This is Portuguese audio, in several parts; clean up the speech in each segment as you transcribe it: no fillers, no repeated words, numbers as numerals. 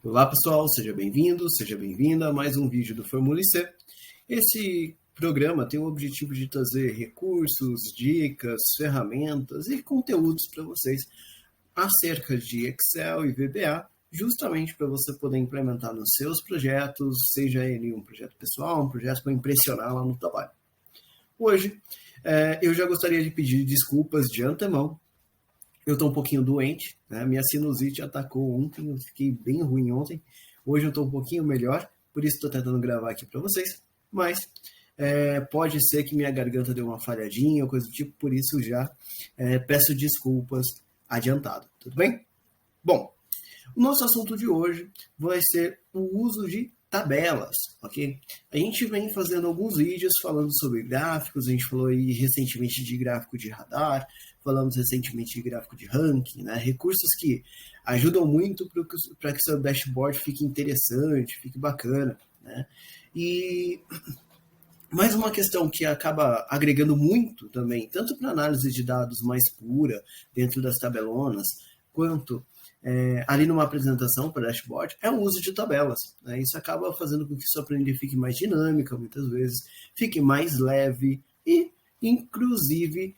Olá pessoal, seja bem-vindo, seja bem-vinda a mais um vídeo do Formula C. Esse programa tem o objetivo de trazer recursos, dicas, ferramentas e conteúdos para vocês acerca de Excel e VBA, justamente para você poder implementar nos seus projetos, seja ele um projeto pessoal, um projeto para impressionar lá no trabalho. Hoje, eu já gostaria de pedir desculpas de antemão. Eu estou um pouquinho doente, né? Minha sinusite atacou ontem, eu fiquei bem ruim ontem. Hoje eu estou um pouquinho melhor, por isso estou tentando gravar aqui para vocês. Mas pode ser que minha garganta deu uma falhadinha ou coisa do tipo, por isso já peço desculpas adiantado, tudo bem? Bom, o nosso assunto de hoje vai ser o uso de tabelas, ok? A gente vem fazendo alguns vídeos falando sobre gráficos, a gente falou aí recentemente de gráfico de radar, falamos recentemente de gráfico de ranking, né? Recursos que ajudam muito para que seu dashboard fique interessante, fique bacana, né? E mais uma questão que acaba agregando muito também, tanto para análise de dados mais pura, dentro das tabelonas, quanto ali numa apresentação para dashboard, é o uso de tabelas, né? Isso acaba fazendo com que sua planilha fique mais dinâmica, muitas vezes, fique mais leve e, inclusive,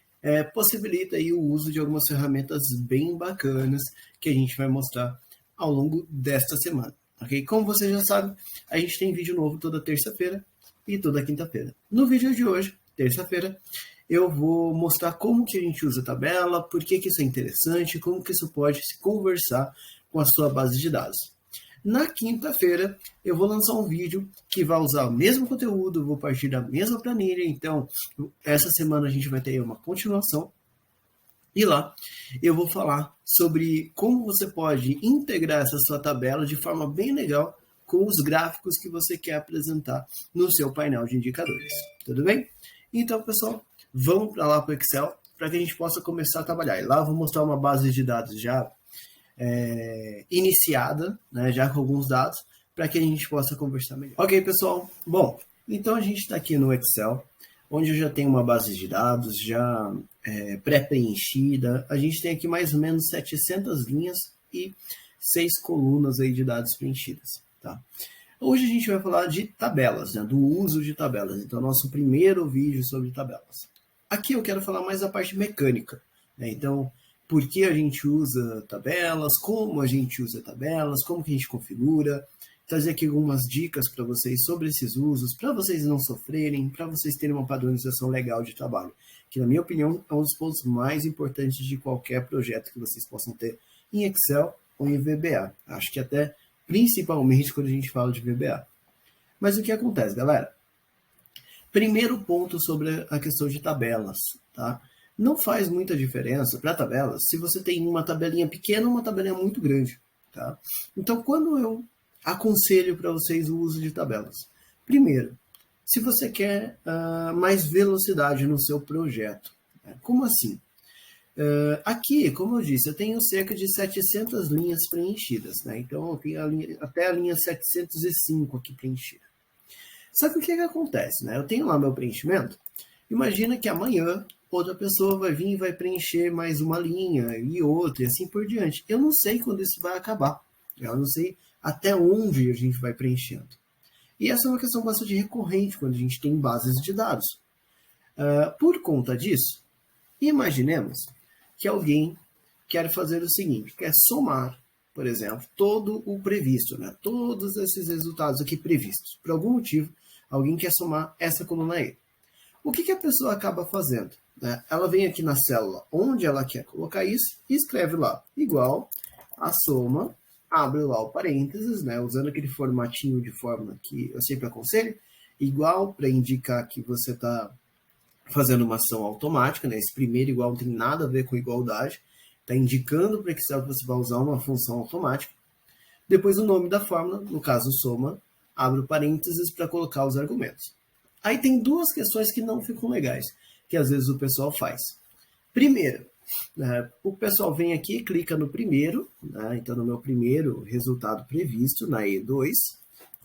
possibilita aí o uso de algumas ferramentas bem bacanas que a gente vai mostrar ao longo desta semana, ok? Como você já sabe, a gente tem vídeo novo toda terça-feira e toda quinta-feira. No vídeo de hoje, terça-feira, eu vou mostrar como que a gente usa a tabela, por que isso é interessante, como que isso pode se conversar com a sua base de dados. Na quinta-feira, eu vou lançar um vídeo que vai usar o mesmo conteúdo, vou partir da mesma planilha, então essa semana a gente vai ter uma continuação. E lá eu vou falar sobre como você pode integrar essa sua tabela de forma bem legal com os gráficos que você quer apresentar no seu painel de indicadores. Tudo bem? Então, pessoal, vamos para lá para o Excel para que a gente possa começar a trabalhar. E lá eu vou mostrar uma base de dados já iniciada, né, já com alguns dados, para que a gente possa conversar melhor. Ok, pessoal? Bom, então a gente está aqui no Excel, onde eu já tenho uma base de dados já pré-preenchida. A gente tem aqui mais ou menos 700 linhas e 6 colunas aí de dados preenchidas. Tá? Hoje a gente vai falar de tabelas, né, do uso de tabelas. Então, nosso primeiro vídeo sobre tabelas. Aqui eu quero falar mais da parte mecânica, né? Então, por que a gente usa tabelas, como a gente usa tabelas, como que a gente configura, trazer aqui algumas dicas para vocês sobre esses usos, para vocês não sofrerem, para vocês terem uma padronização legal de trabalho, que na minha opinião é um dos pontos mais importantes de qualquer projeto que vocês possam ter em Excel ou em VBA. Acho que até principalmente quando a gente fala de VBA. Mas o que acontece, galera? Primeiro ponto sobre a questão de tabelas, tá? Não faz muita diferença para tabelas se você tem uma tabelinha pequena ou uma tabelinha muito grande, tá? Então, quando eu aconselho para vocês o uso de tabelas? Primeiro, se você quer mais velocidade no seu projeto. Né? Como assim? Aqui, como eu disse, eu tenho cerca de 700 linhas preenchidas, né? Então eu tenho até a linha 705 aqui preenchida. Só que o que acontece, né? Eu tenho lá meu preenchimento, imagina que amanhã outra pessoa vai vir e vai preencher mais uma linha e outra e assim por diante. Eu não sei quando isso vai acabar, eu não sei até onde a gente vai preenchendo. E essa é uma questão bastante recorrente quando a gente tem bases de dados. Por conta disso, imaginemos que alguém quer fazer o seguinte, quer somar, por exemplo, todo o previsto, né? Todos esses resultados aqui previstos. Por algum motivo, alguém quer somar essa coluna aí. O que a pessoa acaba fazendo? Né? Ela vem aqui na célula onde ela quer colocar isso e escreve lá, igual a soma, abre lá o parênteses, né? Usando aquele formatinho de fórmula que eu sempre aconselho, igual para indicar que você está fazendo uma ação automática, né? Esse primeiro igual não tem nada a ver com igualdade, está indicando para o Excel que você vai usar uma função automática. Depois o nome da fórmula, no caso soma, abre parênteses para colocar os argumentos. Aí tem duas questões que não ficam legais, que às vezes o pessoal faz. Primeiro, o pessoal vem aqui, clica no primeiro, né? Então no meu primeiro resultado previsto, na E2,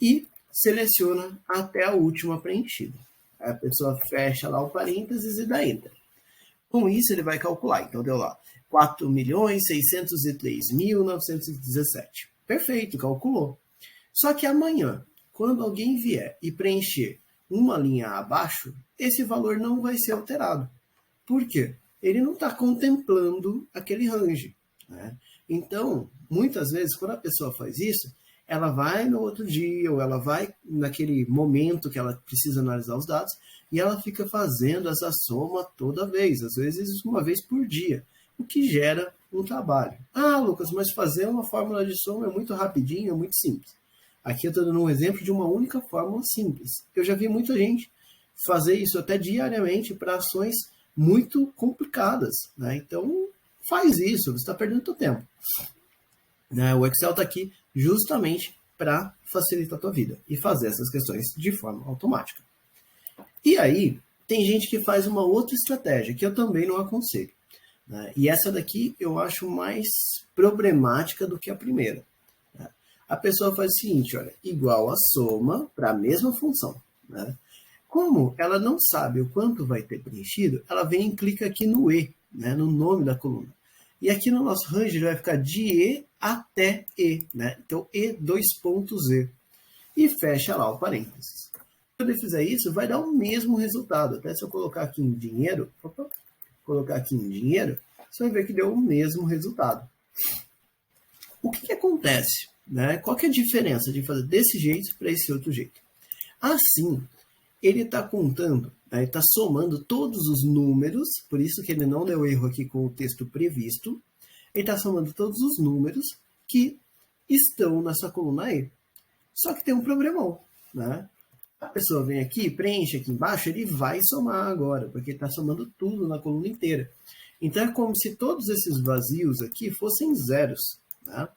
e seleciona até a última preenchida. A pessoa fecha lá o parênteses e dá Enter. Com isso, ele vai calcular. Então, deu lá 4.603.917. Perfeito, calculou. Só que amanhã, quando alguém vier e preencher uma linha abaixo, esse valor não vai ser alterado. Por quê? Ele não está contemplando aquele range, né? Então, muitas vezes, quando a pessoa faz isso, ela vai no outro dia, ou ela vai naquele momento que ela precisa analisar os dados, e ela fica fazendo essa soma toda vez, às vezes uma vez por dia, o que gera um trabalho. Ah, Lucas, mas fazer uma fórmula de soma é muito rapidinho, é muito simples. Aqui eu estou dando um exemplo de uma única fórmula simples. Eu já vi muita gente fazer isso até diariamente para ações muito complicadas, né? Então, faz isso, você está perdendo seu tempo. O Excel está aqui justamente para facilitar a tua vida e fazer essas questões de forma automática. E aí, tem gente que faz uma outra estratégia, que eu também não aconselho, né? E essa daqui eu acho mais problemática do que a primeira. Né? A pessoa faz o seguinte, olha, igual a soma para a mesma função, né? Como ela não sabe o quanto vai ter preenchido, ela vem e clica aqui no E, né, no nome da coluna. E aqui no nosso range vai ficar de E até E, né? Então E dois pontos E. E fecha lá o parênteses. Quando ele fizer isso, vai dar o mesmo resultado. Até se eu colocar aqui em dinheiro, você vai ver que deu o mesmo resultado. O que acontece? Né? Qual que é a diferença de fazer desse jeito para esse outro jeito? Assim, ele está contando, né? Ele está somando todos os números, por isso que ele não deu erro aqui com o texto previsto. Ele está somando todos os números que estão nessa coluna E. Só que tem um problemão, né? A pessoa vem aqui, preenche aqui embaixo, ele vai somar agora, porque ele está somando tudo na coluna inteira. Então é como se todos esses vazios aqui fossem zeros, né?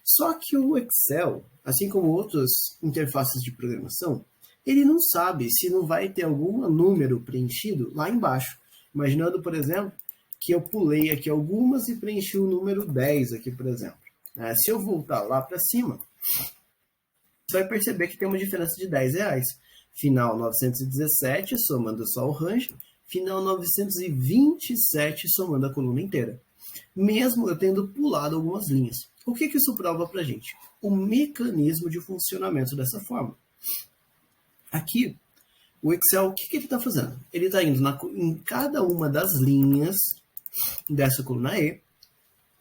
Só que o Excel, assim como outras interfaces de programação, ele não sabe se não vai ter algum número preenchido lá embaixo. Imaginando, por exemplo, que eu pulei aqui algumas e preenchi o número 10 aqui, por exemplo. Se eu voltar lá para cima, você vai perceber que tem uma diferença de R$10. Final 917, somando só o range. Final 927, somando a coluna inteira. Mesmo eu tendo pulado algumas linhas. O que isso prova para a gente? O mecanismo de funcionamento dessa forma. Aqui, o Excel, o que ele está fazendo? Ele está indo em cada uma das linhas dessa coluna E,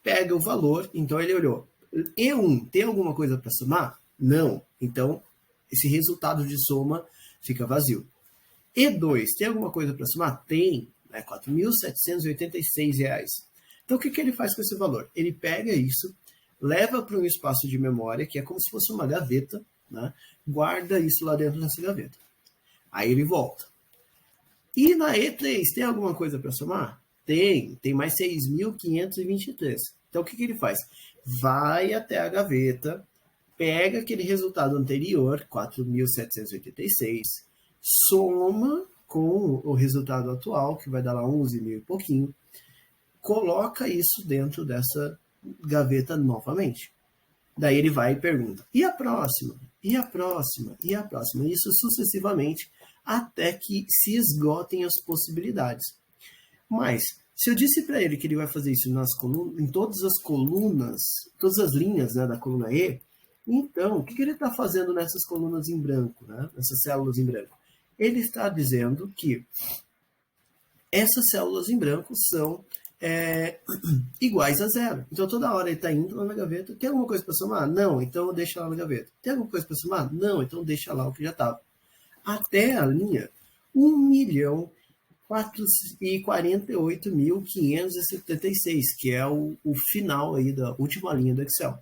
pega o valor, então ele olhou, E1, tem alguma coisa para somar? Não. Então, esse resultado de soma fica vazio. E2, tem alguma coisa para somar? Tem, né? R$4.786. Então, o que ele faz com esse valor? Ele pega isso, leva para um espaço de memória, que é como se fosse uma gaveta, né? Guarda isso lá dentro dessa gaveta. Aí ele volta. E na E3, tem alguma coisa para somar? Tem mais 6.523. Então, o que ele faz? Vai até a gaveta, pega aquele resultado anterior, 4.786, soma com o resultado atual, que vai dar lá 11 mil e pouquinho, coloca isso dentro dessa gaveta novamente. Daí ele vai e pergunta, e a próxima? E a próxima? E a próxima? Isso sucessivamente, até que se esgotem as possibilidades. Mas, se eu disse para ele que ele vai fazer isso em todas as colunas, todas as linhas, né, da coluna E, então, o que ele está fazendo nessas colunas em branco, né, nessas células em branco? Ele está dizendo que essas células em branco são iguais a zero. Então, toda hora ele está indo lá na gaveta. Tem alguma coisa para somar? Não, então deixa lá na gaveta. Tem alguma coisa para somar? Não, então deixa lá o que já estava. Até a linha 1.448.576, que é o final aí da última linha do Excel.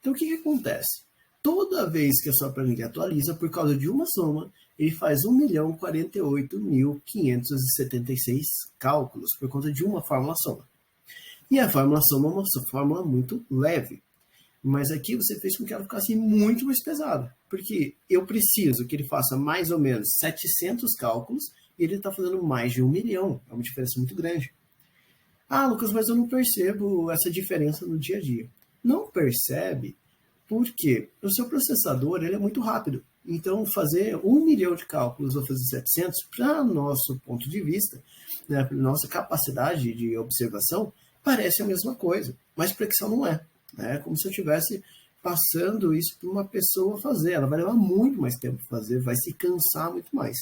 Então, o que acontece? Toda vez que a sua planilha atualiza, por causa de uma soma, ele faz 1.048.576 cálculos por conta de uma fórmula soma. E a fórmula soma é uma fórmula muito leve. Mas aqui você fez com que ela ficasse muito mais pesada. Porque eu preciso que ele faça mais ou menos 700 cálculos e ele está fazendo mais de 1 milhão. É uma diferença muito grande. Ah, Lucas, mas eu não percebo essa diferença no dia a dia. Não percebe porque o seu processador ele é muito rápido. Então, fazer 1 milhão de cálculos ou fazer 700, para nosso ponto de vista, né, para nossa capacidade de observação, parece a mesma coisa. Mas para Excel não é. É como se eu estivesse passando isso para uma pessoa fazer. Ela vai levar muito mais tempo para fazer, vai se cansar muito mais.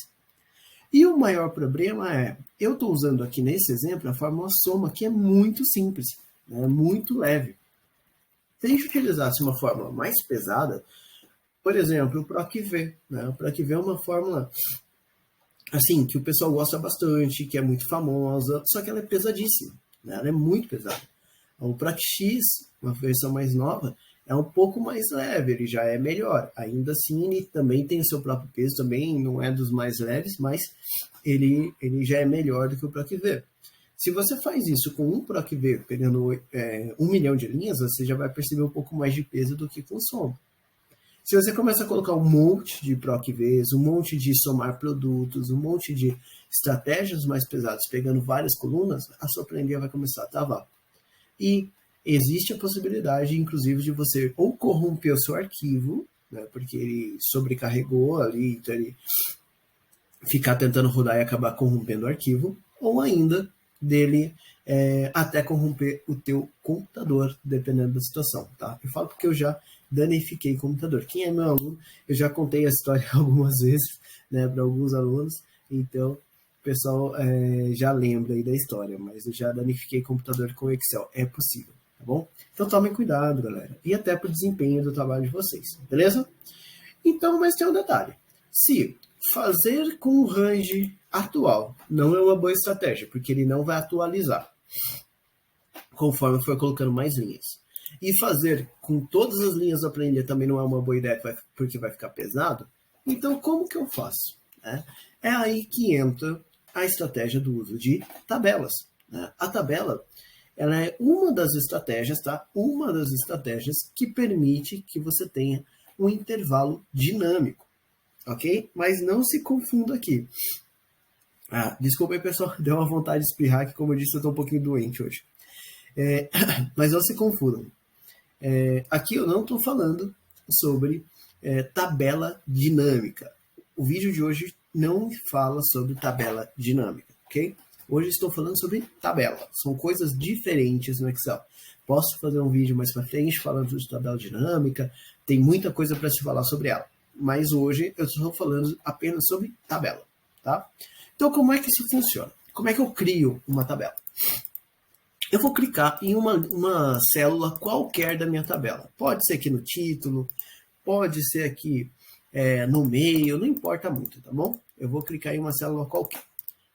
E o maior problema é, eu estou usando aqui nesse exemplo a fórmula soma, que é muito simples, né, muito leve. Se a gente utilizasse uma fórmula mais pesada, por exemplo, o PROC-V. Né? O PROC-V é uma fórmula assim, que o pessoal gosta bastante, que é muito famosa, só que ela é pesadíssima. Né? Ela é muito pesada. O PROC-X, uma versão mais nova, é um pouco mais leve, ele já é melhor. Ainda assim, ele também tem o seu próprio peso, também não é dos mais leves, mas ele já é melhor do que o PROC-V. Se você faz isso com um PROC-V, pegando 1 milhão de linhas, você já vai perceber um pouco mais de peso do que com o Soma. Se você começa a colocar um monte de PROC-Vs, um monte de somar produtos, um monte de estratégias mais pesadas, pegando várias colunas, a sua planilha vai começar a travar. E existe a possibilidade, inclusive, de você ou corromper o seu arquivo, né, porque ele sobrecarregou ali, então ele ficar tentando rodar e acabar corrompendo o arquivo, ou ainda dele até corromper o teu computador, dependendo da situação. Tá? Eu falo porque eu já danifiquei o computador. Quem é meu aluno, eu já contei a história algumas vezes, né, para alguns alunos, então o pessoal já lembra aí da história, mas eu já danifiquei o computador com o Excel. É possível, tá bom? Então tomem cuidado, galera. E até para o desempenho do trabalho de vocês, beleza? Então, mas tem um detalhe. Se fazer com o range atual não é uma boa estratégia, porque ele não vai atualizar conforme for colocando mais linhas. E fazer com todas as linhas da planilha também não é uma boa ideia, porque vai ficar pesado. Então, como que eu faço? É aí que entra a estratégia do uso de tabelas. Né? A tabela, ela é uma das estratégias, tá? Uma das estratégias que permite que você tenha um intervalo dinâmico, ok? Mas não se confunda aqui. Desculpa aí, pessoal, deu uma vontade de espirrar, que como eu disse, eu estou um pouquinho doente hoje. Mas não se confundam. Aqui eu não estou falando sobre tabela dinâmica. O vídeo de hoje não fala sobre tabela dinâmica, ok? Hoje estou falando sobre tabela. São coisas diferentes no Excel. Posso fazer um vídeo mais para frente falando de tabela dinâmica. Tem muita coisa para se falar sobre ela. Mas hoje eu estou falando apenas sobre tabela, tá? Então, como é que isso funciona? Como é que eu crio uma tabela? Eu vou clicar em uma célula qualquer da minha tabela. Pode ser aqui no título, pode ser aqui no meio, não importa muito, tá bom? Eu vou clicar em uma célula qualquer.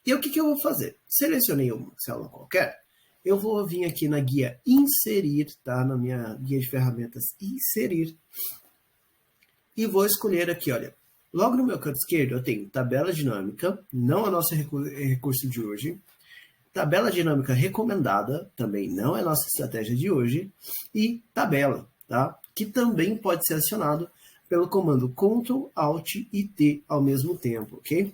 E o que eu vou fazer? Selecionei uma célula qualquer, eu vou vir aqui na guia Inserir, tá? Na minha guia de ferramentas Inserir. E vou escolher aqui, olha. Logo no meu canto esquerdo eu tenho tabela dinâmica, não é nosso recurso de hoje. Tabela dinâmica recomendada, também não é nossa estratégia de hoje. E tabela, tá? Que também pode ser acionado pelo comando Ctrl, Alt e T ao mesmo tempo, ok?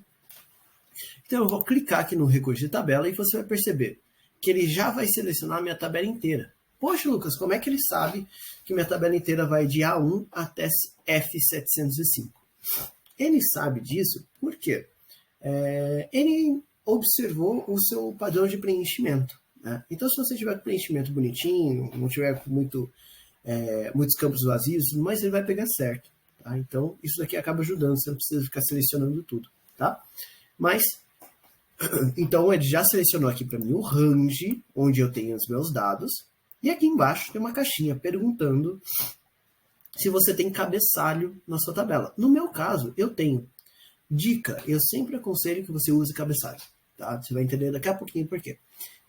Então eu vou clicar aqui no recurso de tabela e você vai perceber que ele já vai selecionar a minha tabela inteira. Poxa, Lucas, como é que ele sabe que minha tabela inteira vai de A1 até F705? Ele sabe disso porque ele observou o seu padrão de preenchimento. Né? Então, se você tiver preenchimento bonitinho, não tiver muitos campos vazios, mas ele vai pegar certo. Tá? Então, isso daqui acaba ajudando, você não precisa ficar selecionando tudo. Tá? Mas, então, ele já selecionou aqui para mim o range, onde eu tenho os meus dados, e aqui embaixo tem uma caixinha perguntando se você tem cabeçalho na sua tabela. No meu caso, eu tenho. Dica, eu sempre aconselho que você use cabeçalho. Tá? Você vai entender daqui a pouquinho por quê.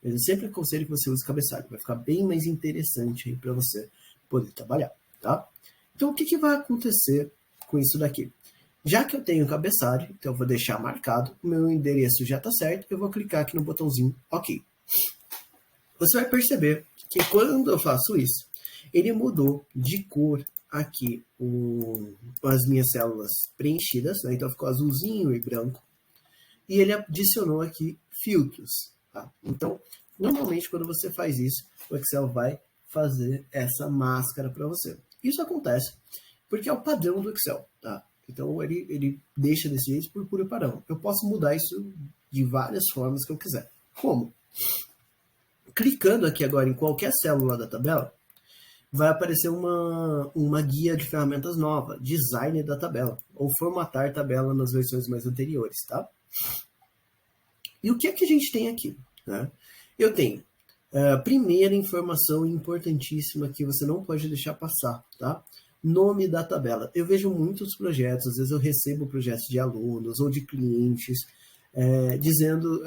Mas eu sempre aconselho que você use cabeçalho. Vai ficar bem mais interessante para você poder trabalhar. Tá? Então, o que vai acontecer com isso daqui? Já que eu tenho cabeçalho, então eu vou deixar marcado, o meu endereço já está certo, eu vou clicar aqui no botãozinho OK. Você vai perceber que quando eu faço isso, ele mudou de cor aqui as minhas células preenchidas, né? Então ficou azulzinho e branco. E ele adicionou aqui filtros. Tá? Então, normalmente quando você faz isso, o Excel vai fazer essa máscara para você. Isso acontece porque é o padrão do Excel. Tá? Então ele deixa desse jeito por puro padrão. Eu posso mudar isso de várias formas que eu quiser. Como? Clicando aqui agora em qualquer célula da tabela, vai aparecer uma guia de ferramentas nova, design da tabela, ou formatar tabela nas versões mais anteriores, tá? E o que é que a gente tem aqui? Né? Eu tenho a primeira informação importantíssima que você não pode deixar passar, tá? Nome da tabela. Eu vejo muitos projetos, às vezes eu recebo projetos de alunos ou de clientes dizendo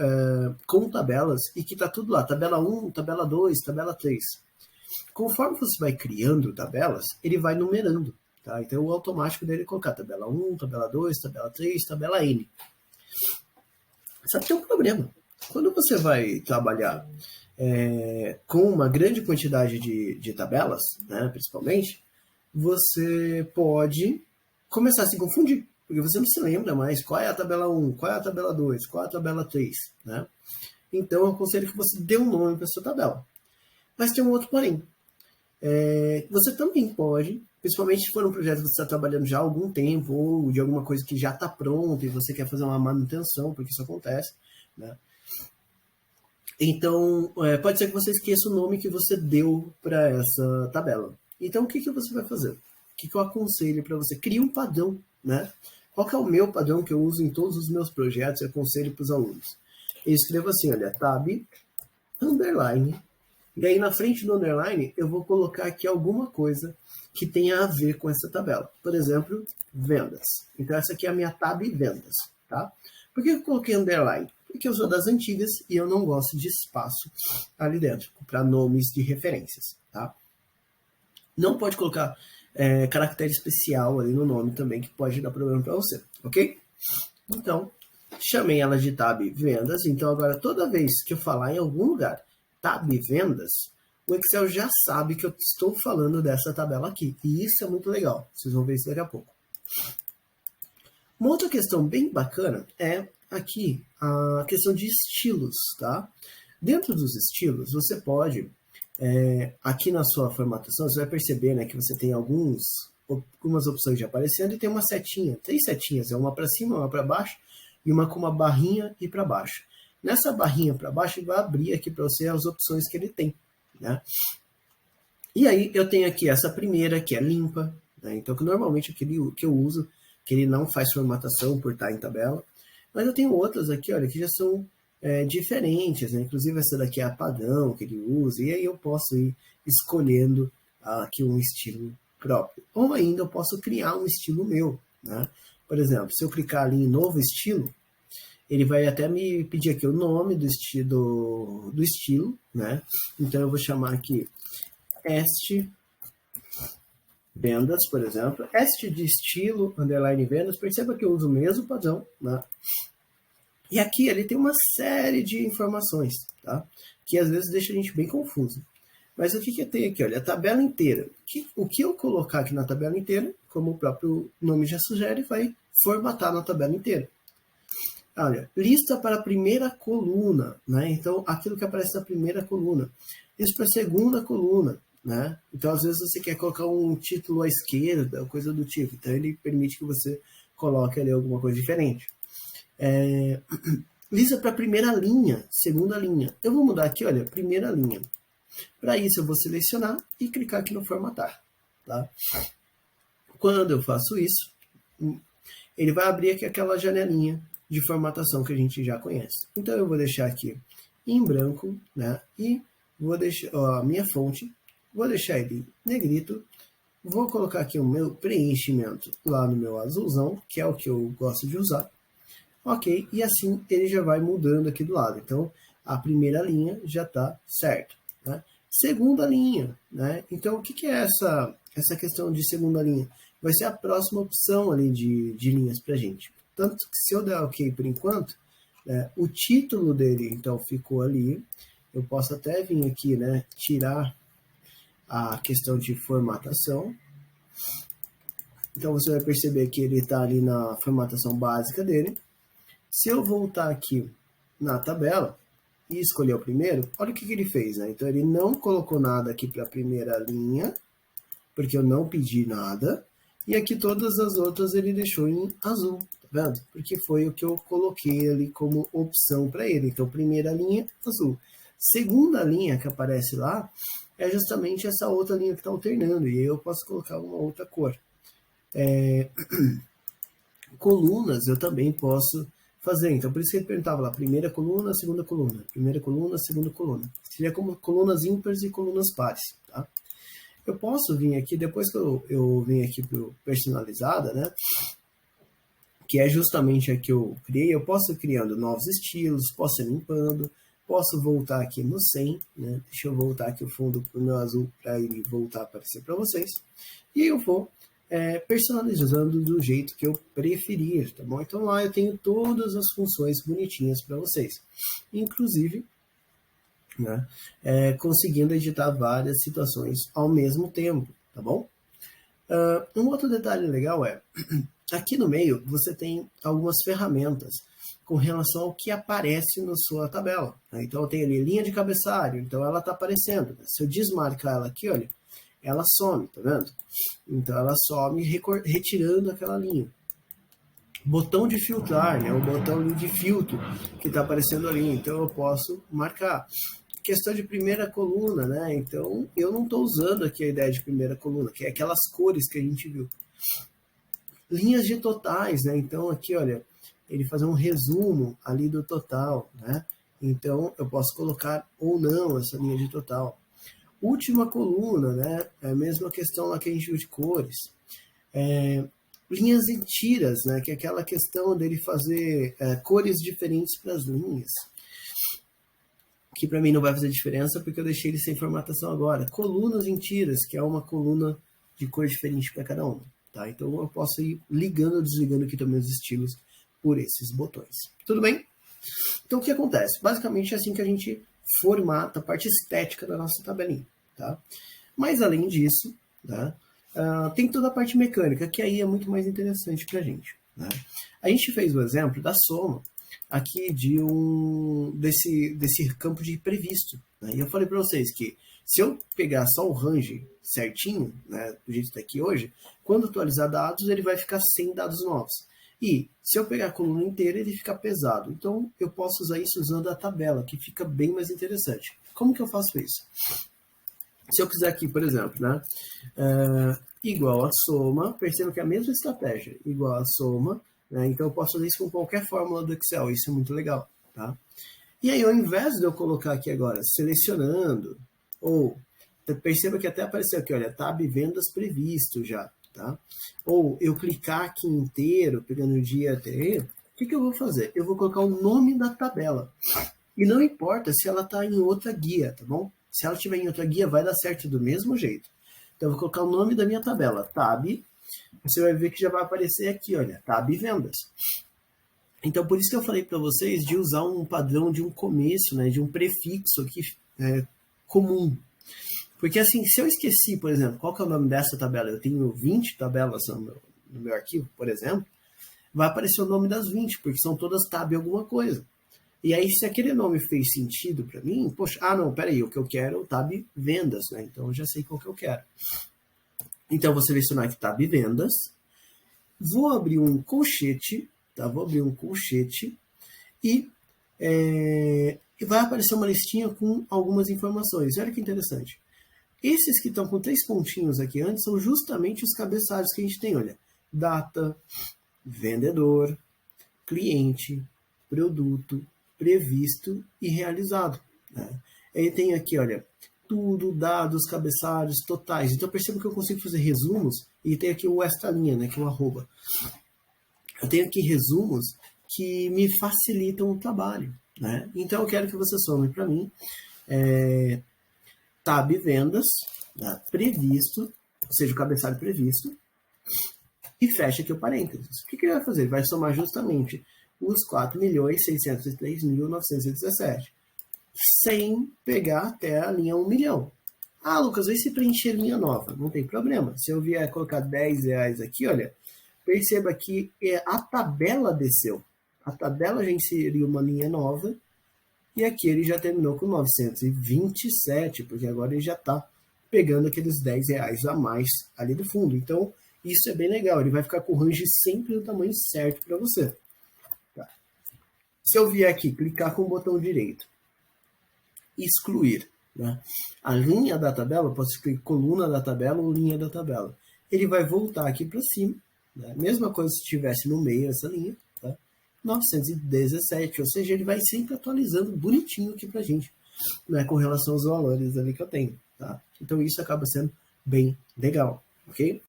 com tabelas e que está tudo lá, tabela 1, tabela 2, tabela 3. Conforme você vai criando tabelas, ele vai numerando, tá? Então o automático dele é colocar tabela 1, tabela 2, tabela 3, tabela N. Só que tem um problema. Quando você vai trabalhar com uma grande quantidade de tabelas, né, principalmente, você pode começar a se confundir, porque você não se lembra mais qual é a tabela 1, qual é a tabela 2, qual é a tabela 3, né? Então eu aconselho que você dê um nome para a sua tabela. Mas tem um outro porém. Você também pode, principalmente se for um projeto que você está trabalhando já há algum tempo, ou de alguma coisa que já está pronta e você quer fazer uma manutenção, porque isso acontece, né? Então, pode ser que você esqueça o nome que você deu para essa tabela. Então, o que você vai fazer? O que eu aconselho para você? Crie um padrão, né? Qual que é o meu padrão que eu uso em todos os meus projetos e aconselho para os alunos? Eu escrevo assim, olha, tab, underline, e aí na frente do underline eu vou colocar aqui alguma coisa que tenha a ver com essa tabela. Por exemplo, vendas. Então essa aqui é a minha tab vendas, tá? Por que eu coloquei underline? Porque eu sou das antigas e eu não gosto de espaço ali dentro, para nomes de referências, tá? Não pode colocar caractere especial ali no nome também, que pode dar problema para você, ok? Então, chamei ela de tab vendas, então agora toda vez que eu falar em algum lugar tab vendas, o Excel já sabe que eu estou falando dessa tabela aqui, e isso é muito legal, vocês vão ver isso daqui a pouco. Uma outra questão bem bacana é aqui a questão de estilos, tá? Dentro dos estilos, você pode, aqui na sua formatação, você vai perceber, né, que você tem algumas opções já aparecendo e tem uma setinha, 3 setinhas, uma para cima, uma para baixo e uma com uma barrinha e para baixo. Nessa barrinha para baixo, ele vai abrir aqui para você as opções que ele tem, né? E aí eu tenho aqui essa primeira, que é limpa, né? Então, que normalmente aquele que eu uso, que ele não faz formatação por estar em tabela. Mas eu tenho outras aqui, olha, que já são diferentes, né? Inclusive essa daqui é a padrão que ele usa, e aí eu posso ir escolhendo aqui um estilo próprio. Ou ainda eu posso criar um estilo meu, né? Por exemplo, se eu clicar ali em novo estilo, ele vai até me pedir aqui o nome do estilo, né? Então eu vou chamar aqui este vendas, por exemplo. Este de estilo, underline vendas, perceba que eu uso o mesmo padrão, né? E aqui ele tem uma série de informações, tá? Que às vezes deixa a gente bem confuso. Mas o que tem aqui? Olha, a tabela inteira. O que eu colocar aqui na tabela inteira, como o próprio nome já sugere, vai formatar na tabela inteira. Olha, lista para a primeira coluna, né? Então, aquilo que aparece na primeira coluna. Isso para a segunda coluna, né? Então, às vezes você quer colocar um título à esquerda, coisa do tipo. Então, ele permite que você coloque ali alguma coisa diferente. Lista para a primeira linha, segunda linha. Eu vou mudar aqui, olha, primeira linha. Para isso, eu vou selecionar e clicar aqui no formatar, tá? Quando eu faço isso, ele vai abrir aqui aquela janelinha de formatação que a gente já conhece. Então eu vou deixar aqui em branco, né? E vou deixar a minha fonte, vou deixar ele negrito, vou colocar aqui o meu preenchimento lá no meu azulzão, que é o que eu gosto de usar. Ok, e assim ele já vai mudando aqui do lado. Então a primeira linha já está certo, né? Segunda linha, né? Então o que é essa questão de segunda linha? Vai ser a próxima opção ali de linhas para a gente. Tanto que se eu der ok por enquanto, o título dele então ficou ali. Eu posso até vir aqui, né, tirar a questão de formatação. Então você vai perceber que ele está ali na formatação básica dele. Se eu voltar aqui na tabela e escolher o primeiro, olha o que ele fez, né? Então ele não colocou nada aqui para a primeira linha, porque eu não pedi nada. E aqui todas as outras ele deixou em azul, tá vendo? Porque foi o que eu coloquei ali como opção para ele. Então, primeira linha, azul. Segunda linha que aparece lá é justamente essa outra linha que está alternando, e aí eu posso colocar uma outra cor. Colunas eu também posso fazer, então por isso que ele perguntava lá, primeira coluna, segunda coluna. Seria como colunas ímpares e colunas pares, tá? Eu posso vir aqui, depois que eu venho aqui para o personalizada, né? Que é justamente a que eu criei, eu posso ir criando novos estilos, posso ir limpando, posso voltar aqui no 100, né? Deixa eu voltar aqui o fundo para o meu azul para ele voltar a aparecer para vocês. E eu vou personalizando do jeito que eu preferir, tá bom? Então lá eu tenho todas as funções bonitinhas para vocês. Inclusive, né, conseguindo editar várias situações ao mesmo tempo, tá bom? Um outro detalhe legal é, aqui no meio você tem algumas ferramentas com relação ao que aparece na sua tabela. Né? Então eu tenho ali linha de cabeçalho, então ela está aparecendo. Né? Se eu desmarcar ela aqui, olha, ela some, tá vendo? Então ela some retirando aquela linha. Botão de filtrar, né? O botão de filtro que está aparecendo ali, então eu posso marcar. Questão de primeira coluna, né? Então eu não estou usando aqui a ideia de primeira coluna, que é aquelas cores que a gente viu. Linhas de totais, né? Então aqui, olha, ele fazer um resumo ali do total, né? Então eu posso colocar ou não essa linha de total. Última coluna, né? É a mesma questão lá que a gente viu de cores. Linhas e tiras, né? Que é aquela questão dele fazer cores diferentes para as linhas. Que para mim não vai fazer diferença porque eu deixei ele sem formatação agora. Colunas em tiras, que é uma coluna de cor diferente para cada uma. Tá? Então eu posso ir ligando ou desligando aqui também os estilos por esses botões. Tudo bem? Então o que acontece? Basicamente é assim que a gente formata a parte estética da nossa tabelinha. Tá? Mas além disso, tá? Tem toda a parte mecânica, que aí é muito mais interessante para a gente. Né? A gente fez o exemplo da soma aqui desse campo de previsto. Né? E eu falei para vocês que se eu pegar só o range certinho, né, do jeito que está aqui hoje, quando atualizar dados, ele vai ficar sem dados novos. E se eu pegar a coluna inteira, ele fica pesado. Então eu posso usar isso usando a tabela, que fica bem mais interessante. Como que eu faço isso? Se eu quiser aqui, por exemplo, né, igual a soma, perceba que é a mesma estratégia, igual a soma, né, então eu posso fazer isso com qualquer fórmula do Excel, isso é muito legal. Tá? E aí, ao invés de eu colocar aqui agora, selecionando, ou perceba que até apareceu aqui, olha, tab vendas previsto já, tá? Ou eu clicar aqui inteiro, pegando o dia até, o que eu vou fazer? Eu vou colocar o nome da tabela. E não importa se ela está em outra guia, tá bom? Se ela estiver em outra guia, vai dar certo do mesmo jeito. Então, eu vou colocar o nome da minha tabela, tab. Você vai ver que já vai aparecer aqui, olha, tab vendas. Então, por isso que eu falei para vocês de usar um padrão de um começo, né, de um prefixo aqui comum. Porque assim, se eu esqueci, por exemplo, qual que é o nome dessa tabela, eu tenho 20 tabelas no meu arquivo, por exemplo, vai aparecer o nome das 20, porque são todas tab alguma coisa. E aí, se aquele nome fez sentido para mim, poxa, não, peraí, o que eu quero é o tab vendas, né? Então eu já sei qual que eu quero. Então eu vou selecionar aqui tab vendas, vou abrir um colchete, tá? Vou abrir um colchete e vai aparecer uma listinha com algumas informações. Olha que interessante. Esses que estão com 3 pontinhos aqui antes são justamente os cabeçalhos que a gente tem, olha. Data, vendedor, cliente, produto, previsto e realizado. Né? Aí tem aqui, olha, tudo, dados, cabeçalhos, totais. Então perceba que eu consigo fazer resumos e tem aqui o extra linha, né, que é o arroba. Eu tenho aqui resumos que me facilitam o trabalho. Né? Então eu quero que você some para mim tab vendas, né, previsto, ou seja, o cabeçalho previsto, e fecha aqui o parênteses. O que ele vai fazer? Ele vai somar justamente os 4.603.917, sem pegar até a linha 1 milhão. Ah, Lucas, e se preencher linha nova? Não tem problema. Se eu vier colocar R$10 aqui, olha, perceba que a tabela desceu. A tabela já inseriu uma linha nova, e aqui ele já terminou com 927, porque agora ele já está pegando aqueles R$10 a mais ali do fundo. Então, isso é bem legal. Ele vai ficar com o range sempre no tamanho certo para você. Tá. Se eu vier aqui, clicar com o botão direito, excluir, né? A linha da tabela, eu posso escrever coluna da tabela ou linha da tabela. Ele vai voltar aqui para cima, né? Mesma coisa se estivesse no meio essa linha, tá? 917, ou seja, ele vai sempre atualizando bonitinho aqui para a gente, né? Com relação aos valores ali que eu tenho, tá? Então isso acaba sendo bem legal, ok?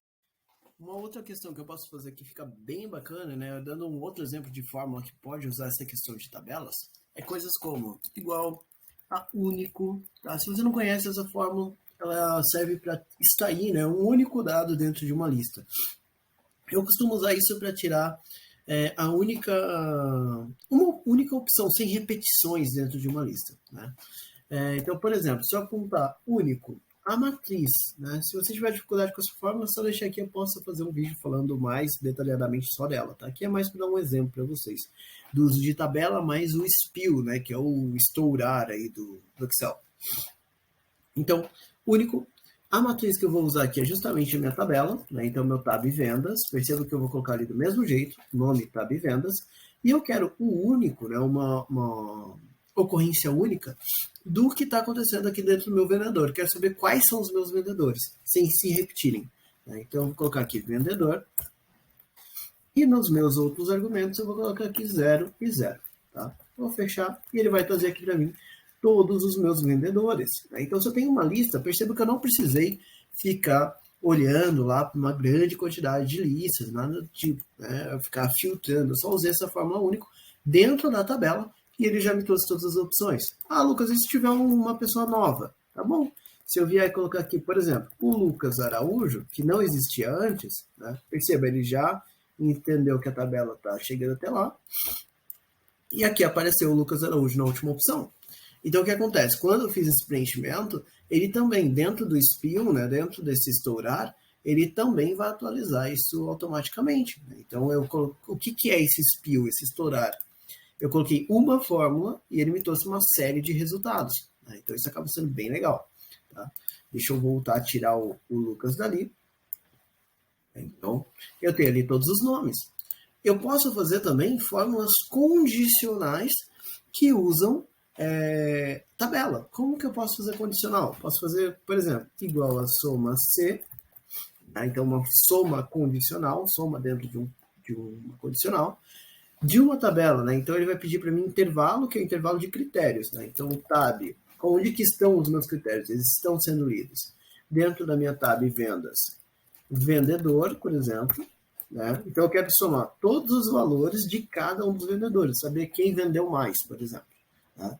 Uma outra questão que eu posso fazer que fica bem bacana, né? Dando um outro exemplo de fórmula que pode usar essa questão de tabelas, é coisas como igual a único, tá? Se você não conhece essa fórmula, ela serve para extrair, né, um único dado dentro de uma lista. Eu costumo usar isso para tirar uma única opção, sem repetições dentro de uma lista, né? Então, por exemplo, se eu apontar único, a matriz, né? Se você tiver dificuldade com essa fórmula, é só deixar aqui, eu posso fazer um vídeo falando mais detalhadamente só dela, tá? Aqui é mais para dar um exemplo para vocês do uso de tabela, mais o spill, né? Que é o estourar aí do Excel. Então, único, a matriz que eu vou usar aqui é justamente a minha tabela, né? Então, meu tab vendas, perceba que eu vou colocar ali do mesmo jeito, nome tab vendas, e eu quero o único, né? Uma ocorrência única do que está acontecendo aqui dentro do meu vendedor. Quero saber quais são os meus vendedores, sem se repetirem, né? Então, eu vou colocar aqui vendedor, e nos meus outros argumentos eu vou colocar aqui 0 e 0, tá? Vou fechar e ele vai trazer aqui para mim todos os meus vendedores, né? Então, se eu tenho uma lista, perceba que eu não precisei ficar olhando lá para uma grande quantidade de listas, nada do tipo, né? Ficar filtrando, eu só usei essa fórmula única dentro da tabela e ele já me trouxe todas as opções. Ah, Lucas, e se tiver uma pessoa nova? Tá bom. Se eu vier colocar aqui, por exemplo, o Lucas Araújo, que não existia antes, né? Perceba, ele já entendeu que a tabela está chegando até lá. E aqui apareceu o Lucas Araújo na última opção. Então, o que acontece? Quando eu fiz esse preenchimento, ele também, dentro do spill, né, dentro desse estourar, ele também vai atualizar isso automaticamente. Então, o que é esse spill, esse estourar? Eu coloquei uma fórmula e ele me trouxe uma série de resultados, né? Então, isso acaba sendo bem legal. Tá? Deixa eu voltar a tirar o Lucas dali. Então, eu tenho ali todos os nomes. Eu posso fazer também fórmulas condicionais que usam tabela. Como que eu posso fazer condicional? Posso fazer, por exemplo, igual a soma C, tá? Então uma soma condicional, soma dentro de uma condicional, de uma tabela, né? Então ele vai pedir para mim intervalo, que é o intervalo de critérios, né? Então o tab, onde que estão os meus critérios? Eles estão sendo lidos dentro da minha tab vendas, vendedor, por exemplo, né? Então eu quero somar todos os valores de cada um dos vendedores, saber quem vendeu mais, por exemplo. Tá?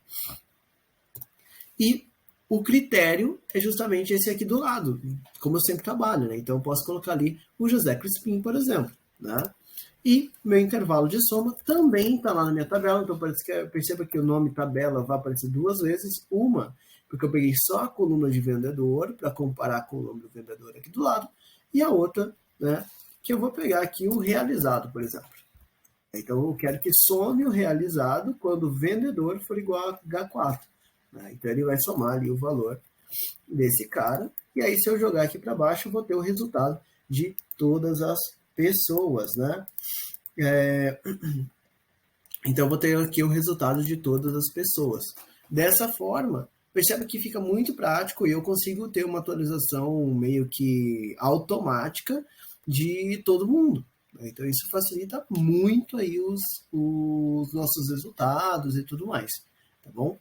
E o critério é justamente esse aqui do lado, como eu sempre trabalho, né? Então eu posso colocar ali o José Crispim, por exemplo, né? E meu intervalo de soma também está lá na minha tabela, então perceba que o nome tabela vai aparecer duas vezes, uma porque eu peguei só a coluna de vendedor para comparar com o nome do vendedor aqui do lado, e a outra, né, que eu vou pegar aqui o realizado, por exemplo. Então eu quero que some o realizado quando o vendedor for igual a H4. Né? Então ele vai somar ali o valor desse cara, e aí se eu jogar aqui para baixo, eu vou ter o resultado de todas as pessoas, né? Então eu vou ter aqui o resultado de todas as pessoas. Dessa forma, percebe que fica muito prático e eu consigo ter uma atualização meio que automática de todo mundo. Então isso facilita muito aí os nossos resultados e tudo mais, tá bom?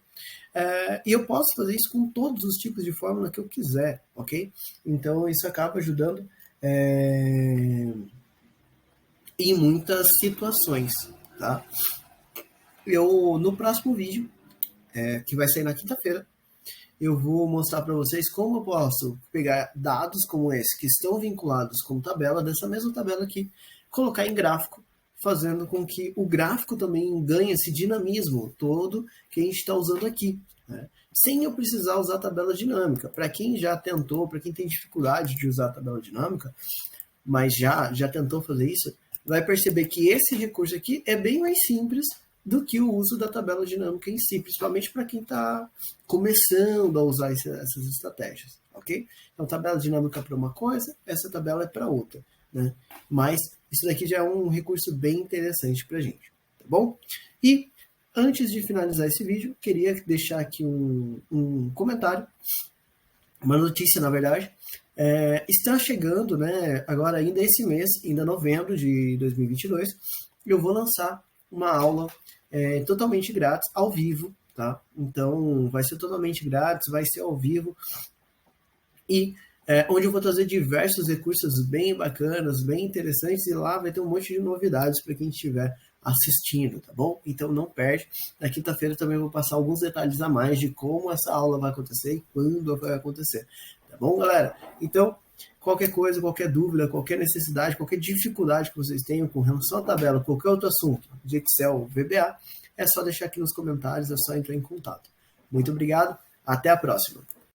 E eu posso fazer isso com todos os tipos de fórmula que eu quiser, ok? Então isso acaba ajudando em muitas situações, tá? No próximo vídeo, que vai sair na quinta-feira, eu vou mostrar para vocês como eu posso pegar dados como esse, que estão vinculados com tabela, dessa mesma tabela aqui, colocar em gráfico, fazendo com que o gráfico também ganhe esse dinamismo todo que a gente está usando aqui, né? Sem eu precisar usar a tabela dinâmica. Para quem já tentou, para quem tem dificuldade de usar a tabela dinâmica, mas já tentou fazer isso, vai perceber que esse recurso aqui é bem mais simples do que o uso da tabela dinâmica em si, principalmente para quem está começando a usar essas estratégias, ok? Então, tabela dinâmica para uma coisa, essa tabela é para outra, né? Mas isso daqui já é um recurso bem interessante para a gente, tá bom? E Antes de finalizar esse vídeo, queria deixar aqui um comentário, uma notícia, na verdade. Está chegando, né, agora ainda esse mês, ainda novembro de 2022, eu vou lançar uma aula totalmente grátis, ao vivo, tá? Então, vai ser totalmente grátis, vai ser ao vivo, e onde eu vou trazer diversos recursos bem bacanas, bem interessantes, e lá vai ter um monte de novidades para quem estiver assistindo, tá bom? Então não perde. Na quinta-feira também vou passar alguns detalhes a mais de como essa aula vai acontecer e quando vai acontecer, tá bom, galera? Então, qualquer coisa, qualquer dúvida, qualquer necessidade, qualquer dificuldade que vocês tenham com relação à tabela, qualquer outro assunto de Excel, VBA, é só deixar aqui nos comentários, é só entrar em contato. Muito obrigado, até a próxima!